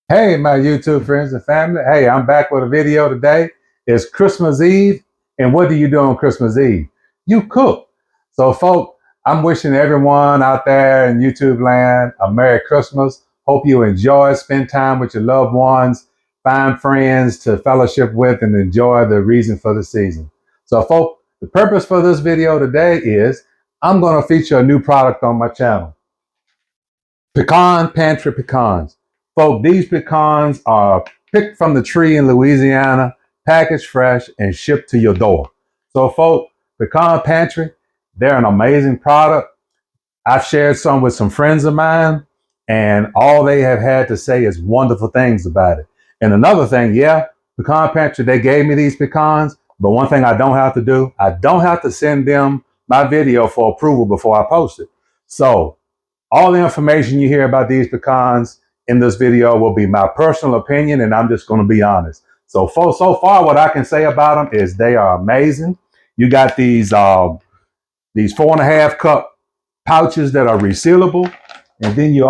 Hey, my YouTube friends and family. Hey, I'm back with a video today. It's Christmas Eve. And what do you do on Christmas Eve? You cook. So, folks, I'm wishing everyone out there in YouTube land a Merry Christmas. Hope you enjoy, spend time with your loved ones, find friends to fellowship with, and enjoy the reason for the season. So, folks, the purpose for this video today is I'm going to feature a new product on my channel. Pecan Pantry Pecans. Folks, these pecans are picked from the tree in Louisiana, packaged fresh, and shipped to your door. So, folks, Pecan Pantry, they're an amazing product. I've shared some with some friends of mine, and all they have had to say is wonderful things about it. And another thing, yeah, Pecan Pantry, they gave me these pecans, but one thing I don't have to do, I don't have to send them my video for approval before I post it. So, all the information you hear about these pecans in this video will be my personal opinion, and I'm just going to be honest. So far, what I can say about them is they are amazing. You got these 4.5 cup pouches that are resealable, and then you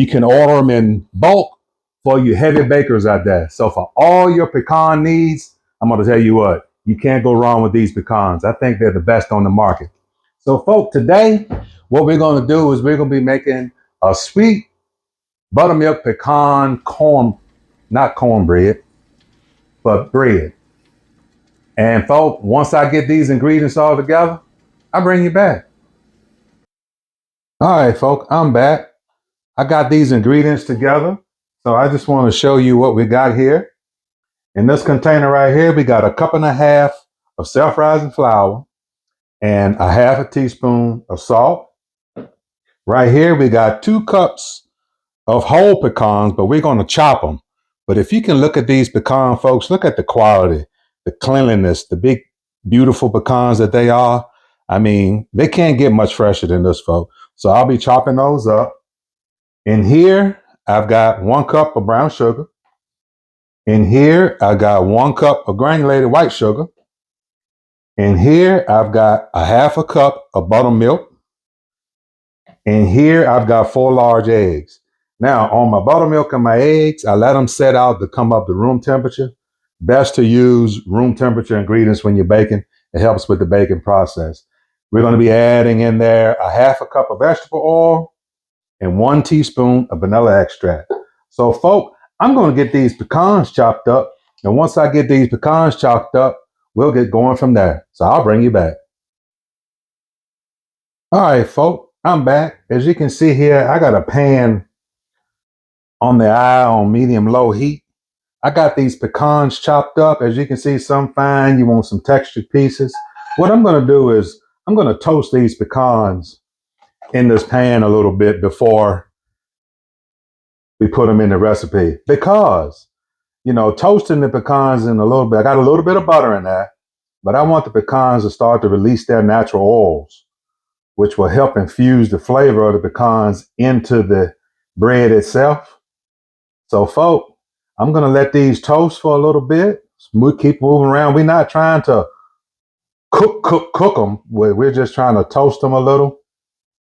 can order them in bulk for you heavy bakers out there. So for all your pecan needs, I'm going to tell you what, you can't go wrong with these pecans. I think they're the best on the market. So, folks, today, what we're going to do is we're going to be making a sweet buttermilk pecan not cornbread, but bread. And, folks, once I get these ingredients all together, I'll bring you back. All right, folks, I'm back. I got these ingredients together. So I just want to show you what we got here. In this container right here, we got 1.5 cups of self-rising flour and 1/2 teaspoon of salt. Right here, we got 2 cups of whole pecans, but we're going to chop them. But if you can look at these pecan, folks, look at the quality, the cleanliness, the big, beautiful pecans that they are. I mean, they can't get much fresher than this, folks. So I'll be chopping those up. In here, I've got 1 cup of brown sugar. In here, I got 1 cup of granulated white sugar. In here, I've got 1/2 cup of buttermilk. And here I've got 4 large eggs. Now, on my buttermilk and my eggs, I let them set out to come up to room temperature. Best to use room temperature ingredients when you're baking. It helps with the baking process. We're going to be adding in there 1/2 cup of vegetable oil and 1 teaspoon of vanilla extract. So, folks, I'm going to get these pecans chopped up. And once I get these pecans chopped up, we'll get going from there. So I'll bring you back. All right, folks, I'm back. As you can see here, I got a pan on the eye on medium-low heat. I got these pecans chopped up. As you can see, some fine. You want some textured pieces. What I'm going to do is I'm going to toast these pecans in this pan a little bit before we put them in the recipe. Because, toasting the pecans in a little bit, I got a little bit of butter in there, but I want the pecans to start to release their natural oils, which will help infuse the flavor of the pecans into the bread itself. So, folks, I'm going to let these toast for a little bit. We keep moving around. We're not trying to cook them. We're just trying to toast them a little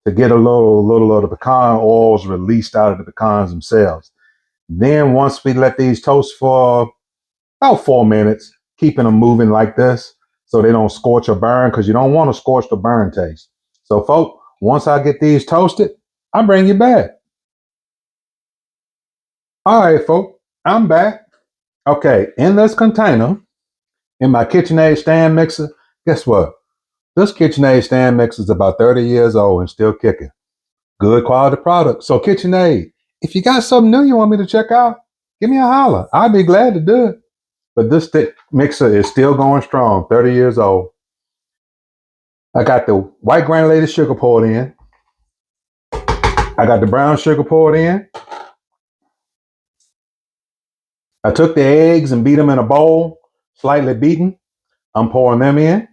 to get a little of the pecan oils released out of the pecans themselves. Then once we let these toast for about 4 minutes, keeping them moving like this so they don't scorch or burn, because you don't want to scorch the burn taste. So, folks, once I get these toasted, I'll bring you back. All right, folks, I'm back. Okay, in this container, in my KitchenAid stand mixer, guess what? This KitchenAid stand mixer is about 30 years old and still kicking. Good quality product. So, KitchenAid, if you got something new you want me to check out, give me a holler. I'd be glad to do it. But this mixer is still going strong, 30 years old. I got the white granulated sugar poured in. I got the brown sugar poured in. I took the eggs and beat them in a bowl, slightly beaten. I'm pouring them in.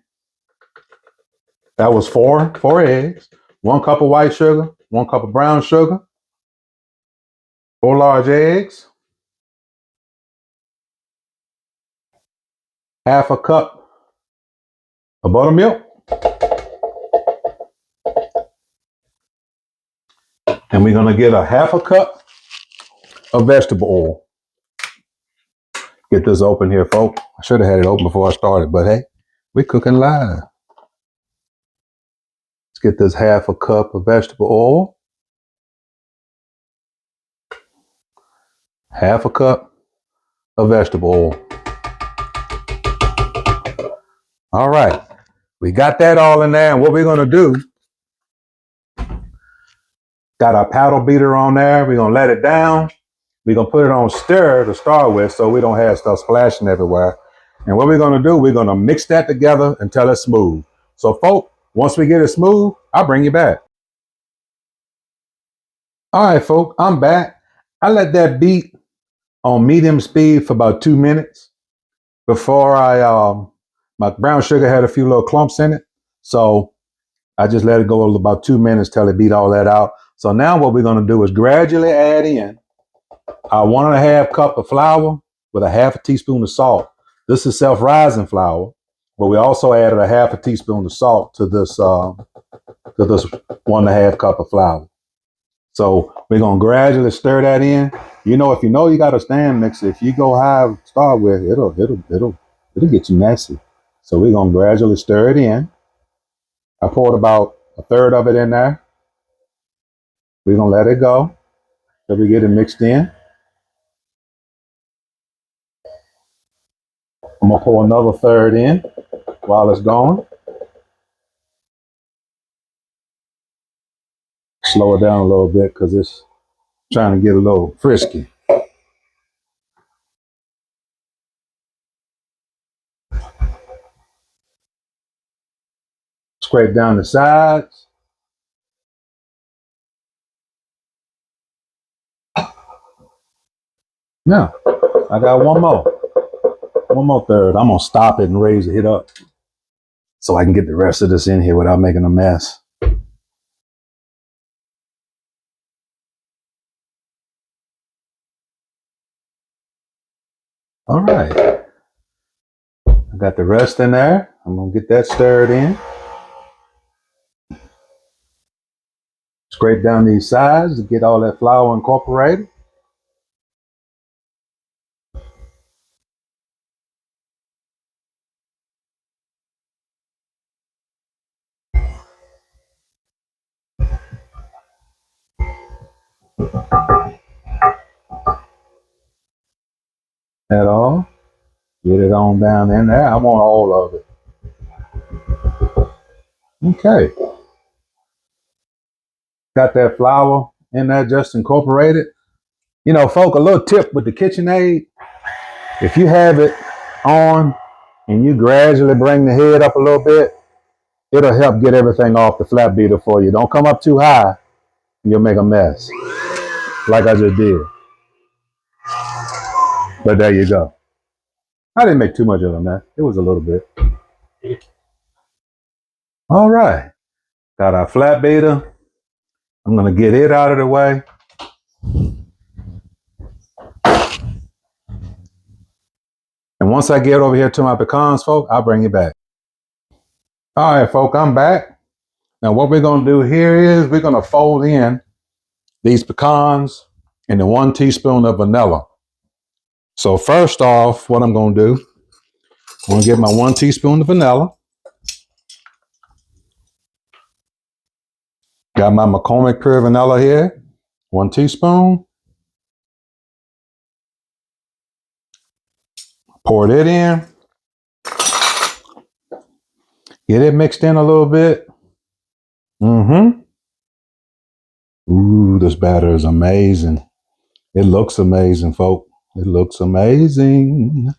That was four eggs, 1 cup of white sugar, 1 cup of brown sugar, 4 large eggs, 1/2 cup of buttermilk, and we're going to get 1/2 cup of vegetable oil. Get this open here, folks. I should have had it open before I started, but hey, we're cooking live. Let's get this half a cup of vegetable oil. Half a cup of vegetable oil. All right. We got that all in there. And what we're going to do, got our paddle beater on there. We're going to let it down. We're going to put it on stir to start with so we don't have stuff splashing everywhere. And what we're going to do, we're going to mix that together until it's smooth. So, folks, once we get it smooth, I'll bring you back. All right, folks, I'm back. I let that beat on medium speed for about 2 minutes before my brown sugar had a few little clumps in it. So I just let it go about 2 minutes till it beat all that out. So now what we're going to do is gradually add in our 1.5 cup of flour with a 1/2 teaspoon of salt. This is self-rising flour, but we also added a 1/2 teaspoon of salt to this 1.5 cup of flour. So we're gonna gradually stir that in. If you know you got a stand mixer, if you go high to start with, it'll get you messy. So we're gonna gradually stir it in. I poured about 1/3 of it in there. We're gonna let it go till we get it mixed in. I'm gonna pour another 1/3 in while it's going. Slow it down a little bit because it's trying to get a little frisky. Scrape down the sides. Now, I got one more 1/3. I'm gonna stop it and raise the heat up so I can get the rest of this in here without making a mess. All right. I got the rest in there. I'm going to get that stirred in. Scrape down these sides to get all that flour incorporated. That all. Get it on down in there. I want all of it. Okay. Got that flour in there just incorporated. Folk, a little tip with the KitchenAid. If you have it on and you gradually bring the head up a little bit, it'll help get everything off the flat beater for you. Don't come up too high, you'll make a mess, like I just did. But there you go. I didn't make too much of a mess. It was a little bit. All right. Got our flat beater. I'm going to get it out of the way. And once I get over here to my pecans, folk, I'll bring you back. All right, folk, I'm back. Now, what we're going to do here is we're going to fold in these pecans into 1 teaspoon of vanilla. So first off, what I'm going to do, I'm going to get my 1 teaspoon of vanilla. Got my McCormick pure vanilla here, 1 teaspoon. Pour it in. Get it mixed in a little bit. Ooh, this batter is amazing. It looks amazing, folks. It looks amazing.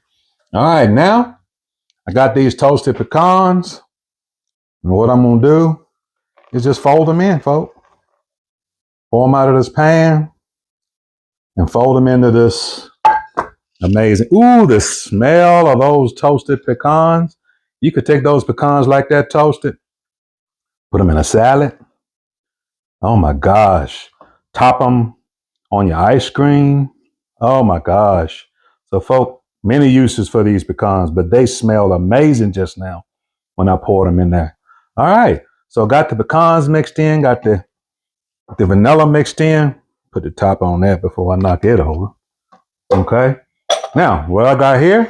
All right, now I got these toasted pecans. And what I'm going to do is just fold them in, folks. Pour them out of this pan and fold them into this amazing. Ooh, the smell of those toasted pecans. You could take those pecans like that toasted, put them in a salad. Oh my gosh. Top them on your ice cream. Oh my gosh. So, folks, many uses for these pecans, but they smell amazing just now when I poured them in there. All right. So got the pecans mixed in, got the vanilla mixed in, Put the top on that before I knock it over. Okay. Now, what I got here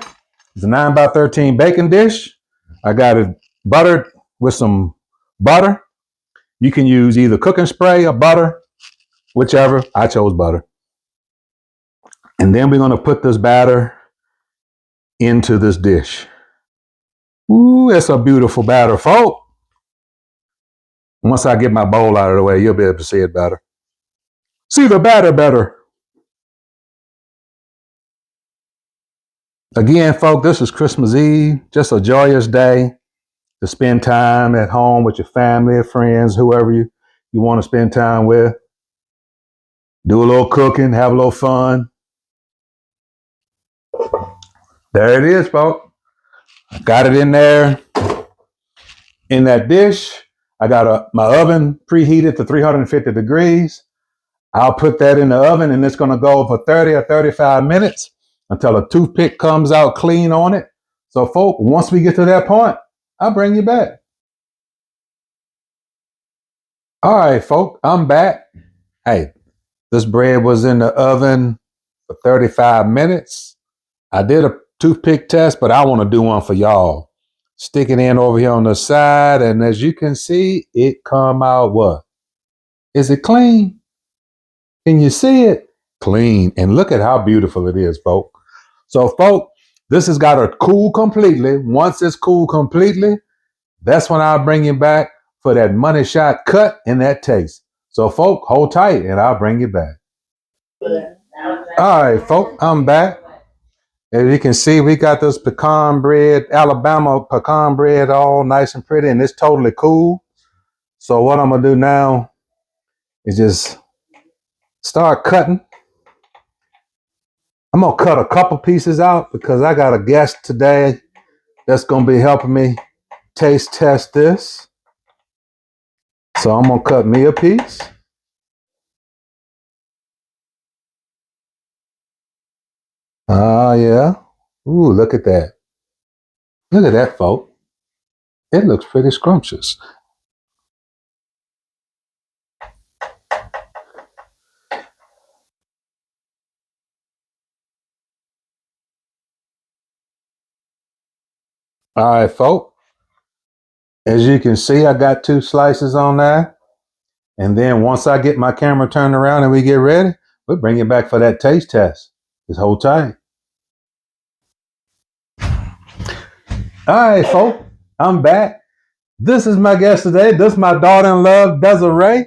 is a 9x13 baking dish. I got it buttered with some butter. You can use either cooking spray or butter, whichever. I chose butter. And then we're going to put this batter into this dish. Ooh, it's a beautiful batter, folks. Once I get my bowl out of the way, you'll be able to see it better. See the batter better. Again, folks, this is Christmas Eve. Just a joyous day to spend time at home with your family, friends, whoever you want to spend time with. Do a little cooking, have a little fun. There it is, folks. Got it in there in that dish. I got my oven preheated to 350 degrees. I'll put that in the oven and it's going to go for 30 or 35 minutes until a toothpick comes out clean on it. So, folks, once we get to that point, I'll bring you back. All right, folks, I'm back. Hey, this bread was in the oven for 35 minutes. I did a toothpick test, but I want to do one for y'all. Stick it in over here on the side, and as you can see, it come out what? Is it clean? Can you see it? Clean. And look at how beautiful it is, folks. So, folks, this has got to cool completely. Once it's cooled completely, that's when I'll bring you back for that money shot cut and that taste. So, folks, hold tight, and I'll bring you back. All right, folks, I'm back. As you can see, we got this pecan bread, Alabama pecan bread, all nice and pretty, and it's totally cool. So what I'm going to do now is just start cutting. I'm going to cut a couple pieces out because I got a guest today that's going to be helping me taste test this. So I'm going to cut me a piece. Oh, yeah. Ooh, look at that. Look at that, folks. It looks pretty scrumptious. All right, folks. As you can see, I got 2 slices on there. And then once I get my camera turned around and we get ready, we'll bring it back for that taste test. Just hold tight. All right, folks, I'm back. This is my guest today. This is my daughter-in-law, Desiree.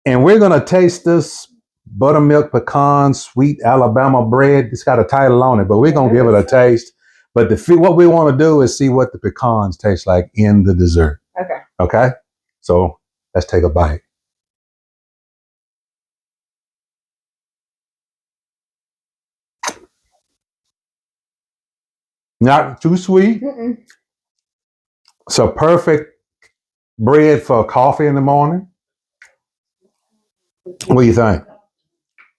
And we're going to taste this buttermilk pecan sweet Alabama bread. It's got a title on it, but we're going to give it a taste. But what we want to do is see what the pecans taste like in the dessert. Okay. Okay? So let's take a bite. Not too sweet. Mm-mm. It's a perfect bread for coffee in the morning. What do you think?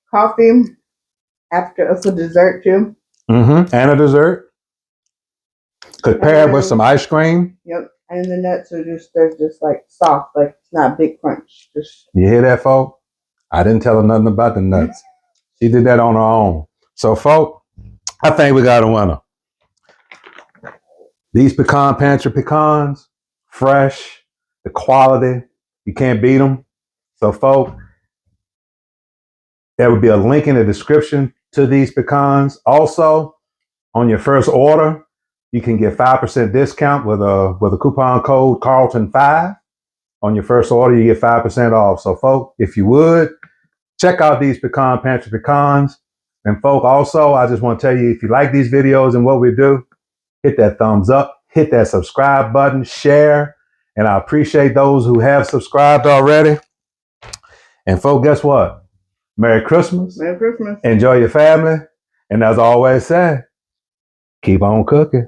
Coffee for dessert too. Mm-hmm. And a dessert. Could pair it with some ice cream. Yep. And the nuts are they're just like soft, like it's not big crunch. You hear that, folks? I didn't tell her nothing about the nuts. She did that on her own. So, folks, I think we got a winner. These Pecan Pantry Pecans, fresh, the quality, you can't beat them. So, folks, there would be a link in the description to these pecans. Also, on your first order, you can get 5% discount with a coupon code Carlton5. On your first order, you get 5% off. So, folks, if you would, check out these Pecan Pantry Pecans. And, folks, also, I just want to tell you, if you like these videos and what we do, hit that thumbs up, hit that subscribe button, share. And I appreciate those who have subscribed already. And, folks, guess what? Merry Christmas. Merry Christmas. Enjoy your family. And as I always say, keep on cooking.